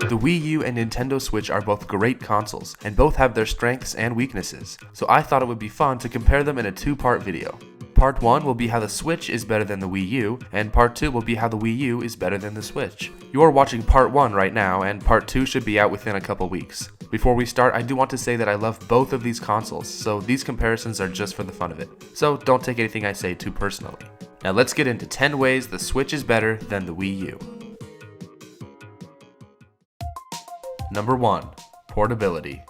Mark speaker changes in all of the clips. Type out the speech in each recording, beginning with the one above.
Speaker 1: The Wii U and Nintendo Switch are both great consoles, and both have their strengths and weaknesses, so I thought it would be fun to compare them in a two-part video. Part 1 will be how the Switch is better than the Wii U, and Part 2 will be how the Wii U is better than the Switch. You are watching Part 1 right now, and Part 2 should be out within a couple weeks. Before we start, I do want to say that I love both of these consoles, so these comparisons are just for the fun of it. So don't take anything I say too personally. Now let's get into 10 ways the Switch is better than the Wii U. Number 1. Portability.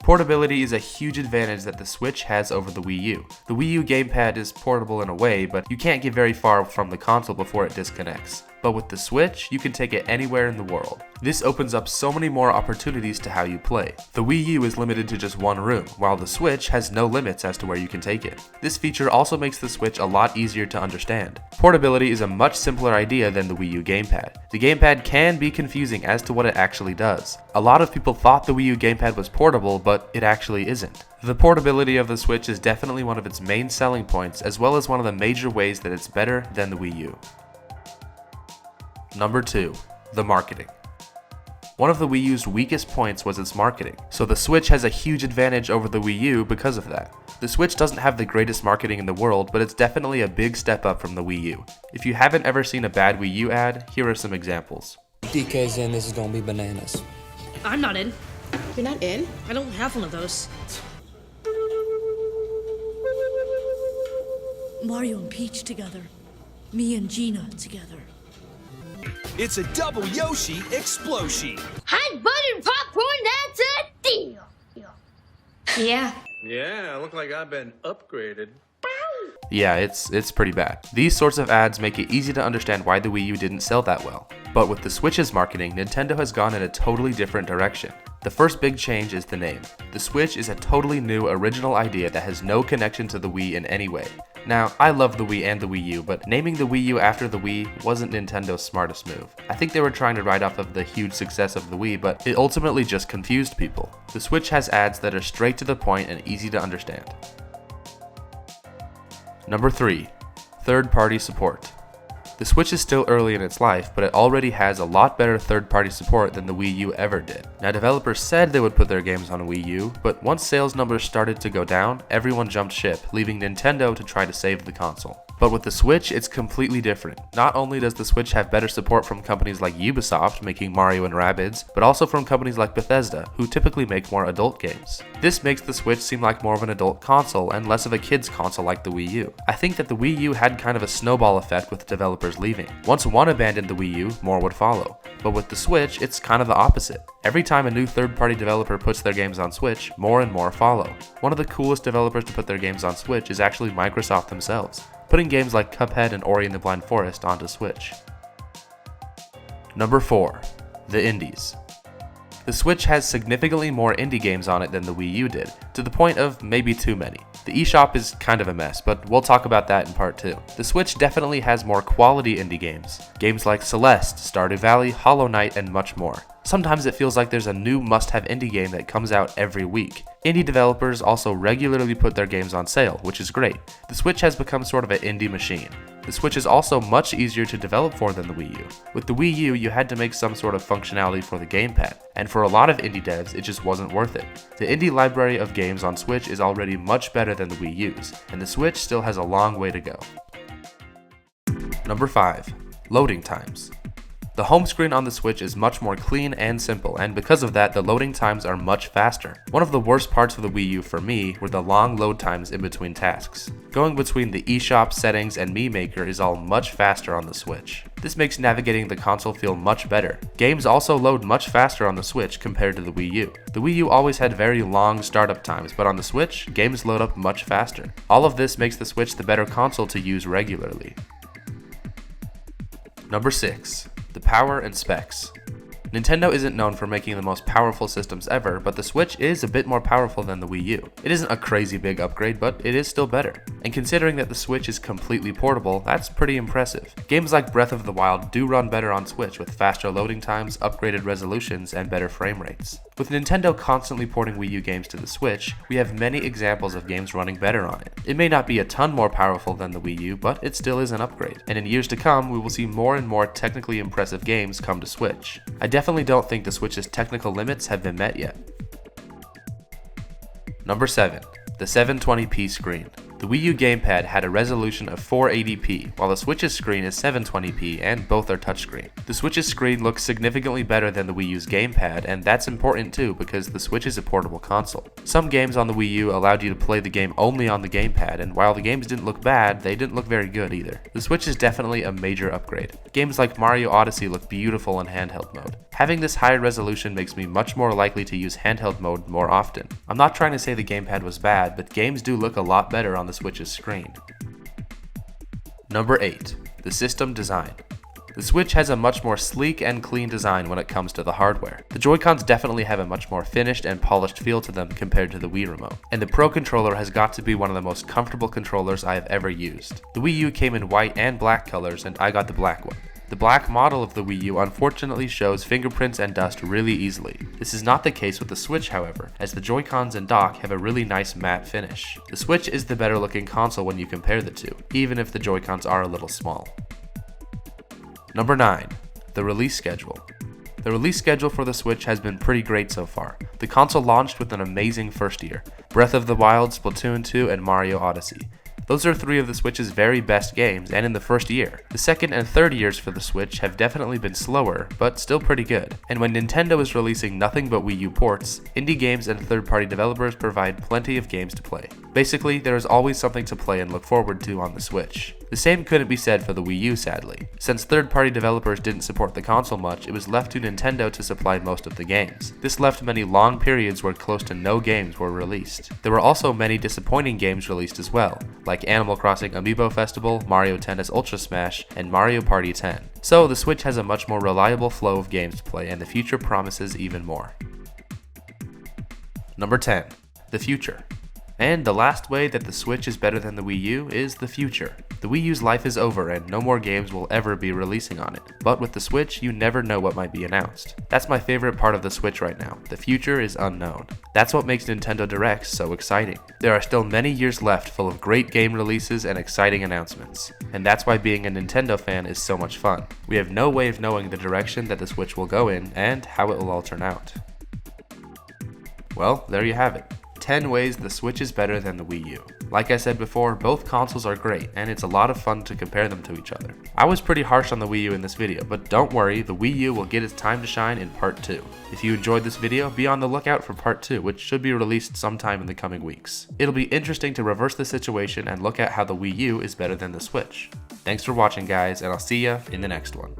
Speaker 1: Portability is a huge advantage that the Switch has over the Wii U. The Wii U gamepad is portable in a way, but you can't get very far from the console before it disconnects. But with the Switch, you can take it anywhere in the world. This opens up so many more opportunities to how you play. The Wii U is limited to just one room, while the Switch has no limits as to where you can take it. This feature also makes the Switch a lot easier to understand. Portability is a much simpler idea than the Wii U gamepad. The gamepad can be confusing as to what it actually does. A lot of people thought the Wii U gamepad was portable, but it actually isn't. The portability of the Switch is definitely one of its main selling points, as well as one of the major ways that it's better than the Wii U. Number 2. The marketing. One of the Wii U's weakest points was its marketing, so the Switch has a huge advantage over the Wii U because of that. The Switch doesn't have the greatest marketing in the world, but it's definitely a big step up from the Wii U. If you haven't ever seen a bad Wii U ad, here are some examples.
Speaker 2: DK's in, this is gonna be bananas.
Speaker 3: I'm not in.
Speaker 4: You're not in?
Speaker 3: I don't have one of those.
Speaker 5: Mario and Peach together. Me and Gina together.
Speaker 6: It's a double Yoshi explosion.
Speaker 7: Hot buttered popcorn, that's a deal.
Speaker 3: Yeah.
Speaker 8: Yeah, I look like I've been upgraded.
Speaker 1: Yeah, it's pretty bad. These sorts of ads make it easy to understand why the Wii U didn't sell that well. But with the Switch's marketing, Nintendo has gone in a totally different direction. The first big change is the name. The Switch is a totally new, original idea that has no connection to the Wii in any way. Now, I love the Wii and the Wii U, but naming the Wii U after the Wii wasn't Nintendo's smartest move. I think they were trying to ride off of the huge success of the Wii, but it ultimately just confused people. The Switch has ads that are straight to the point and easy to understand. Number 3. Third-party support. The Switch is still early in its life, but it already has a lot better third-party support than the Wii U ever did. Now, developers said they would put their games on Wii U, but once sales numbers started to go down, everyone jumped ship, leaving Nintendo to try to save the console. But with the Switch, it's completely different. Not only does the Switch have better support from companies like Ubisoft, making Mario and Rabbids, but also from companies like Bethesda, who typically make more adult games. This makes the Switch seem like more of an adult console and less of a kid's console like the Wii U. I think that the Wii U had kind of a snowball effect with developers leaving. Once one abandoned the Wii U, more would follow. But with the Switch, it's kind of the opposite. Every time a new third-party developer puts their games on Switch, more and more follow. One of the coolest developers to put their games on Switch is actually Microsoft themselves, putting games like Cuphead and Ori and the Blind Forest onto Switch. Number 4. The indies. The Switch has significantly more indie games on it than the Wii U did, to the point of maybe too many. The eShop is kind of a mess, but we'll talk about that in part 2. The Switch definitely has more quality indie games. Games like Celeste, Stardew Valley, Hollow Knight, and much more. Sometimes it feels like there's a new must-have indie game that comes out every week. Indie developers also regularly put their games on sale, which is great. The Switch has become sort of an indie machine. The Switch is also much easier to develop for than the Wii U. With the Wii U, you had to make some sort of functionality for the gamepad, and for a lot of indie devs, it just wasn't worth it. The indie library of games on Switch is already much better than the Wii U's, and the Switch still has a long way to go. Number 5. Loading times. The home screen on the Switch is much more clean and simple, and because of that, the loading times are much faster. One of the worst parts of the Wii U for me were the long load times in between tasks. Going between the eShop, settings, and Mii Maker is all much faster on the Switch. This makes navigating the console feel much better. Games also load much faster on the Switch compared to the Wii U. The Wii U always had very long startup times, but on the Switch, games load up much faster. All of this makes the Switch the better console to use regularly. Number 6. The power and specs. Nintendo isn't known for making the most powerful systems ever, but the Switch is a bit more powerful than the Wii U. It isn't a crazy big upgrade, but it is still better. And considering that the Switch is completely portable, that's pretty impressive. Games like Breath of the Wild do run better on Switch with faster loading times, upgraded resolutions, and better frame rates. With Nintendo constantly porting Wii U games to the Switch, we have many examples of games running better on it. It may not be a ton more powerful than the Wii U, but it still is an upgrade. And in years to come, we will see more and more technically impressive games come to Switch. I definitely definitely don't think the Switch's technical limits have been met yet. Number 7. The 720p screen. The Wii U gamepad had a resolution of 480p, while the Switch's screen is 720p and both are touchscreen. The Switch's screen looks significantly better than the Wii U's gamepad, and that's important too because the Switch is a portable console. Some games on the Wii U allowed you to play the game only on the gamepad, and while the games didn't look bad, they didn't look very good either. The Switch is definitely a major upgrade. Games like Mario Odyssey look beautiful in handheld mode. Having this higher resolution makes me much more likely to use handheld mode more often. I'm not trying to say the gamepad was bad, but games do look a lot better on the Switch's screen. Number 8. The system design. The Switch has a much more sleek and clean design when it comes to the hardware. The Joy-Cons definitely have a much more finished and polished feel to them compared to the Wii Remote. And the Pro Controller has got to be one of the most comfortable controllers I have ever used. The Wii U came in white and black colors, and I got the black one. The black model of the Wii U unfortunately shows fingerprints and dust really easily. This is not the case with the Switch, however, as the Joy-Cons and dock have a really nice matte finish. The Switch is the better looking console when you compare the two, even if the Joy-Cons are a little small. Number 9. The release schedule. The release schedule for the Switch has been pretty great so far. The console launched with an amazing first year: Breath of the Wild, Splatoon 2, and Mario Odyssey. Those are 3 of the Switch's very best games, and in the first year. The second and third years for the Switch have definitely been slower, but still pretty good. And when Nintendo is releasing nothing but Wii U ports, indie games and third-party developers provide plenty of games to play. Basically, there is always something to play and look forward to on the Switch. The same couldn't be said for the Wii U, sadly. Since third-party developers didn't support the console much, it was left to Nintendo to supply most of the games. This left many long periods where close to no games were released. There were also many disappointing games released as well, like Animal Crossing Amiibo Festival, Mario Tennis Ultra Smash, and Mario Party 10. So the Switch has a much more reliable flow of games to play, and the future promises even more. Number 10. The future. And the last way that the Switch is better than the Wii U is the future. The Wii U's life is over and no more games will ever be releasing on it. But with the Switch, you never know what might be announced. That's my favorite part of the Switch right now. The future is unknown. That's what makes Nintendo Directs so exciting. There are still many years left full of great game releases and exciting announcements. And that's why being a Nintendo fan is so much fun. We have no way of knowing the direction that the Switch will go in and how it will all turn out. Well, there you have it. 10 ways the Switch is better than the Wii U. Like I said before, both consoles are great, and it's a lot of fun to compare them to each other. I was pretty harsh on the Wii U in this video, but don't worry, the Wii U will get its time to shine in part 2. If you enjoyed this video, be on the lookout for part 2, which should be released sometime in the coming weeks. It'll be interesting to reverse the situation and look at how the Wii U is better than the Switch. Thanks for watching, guys, and I'll see ya in the next one.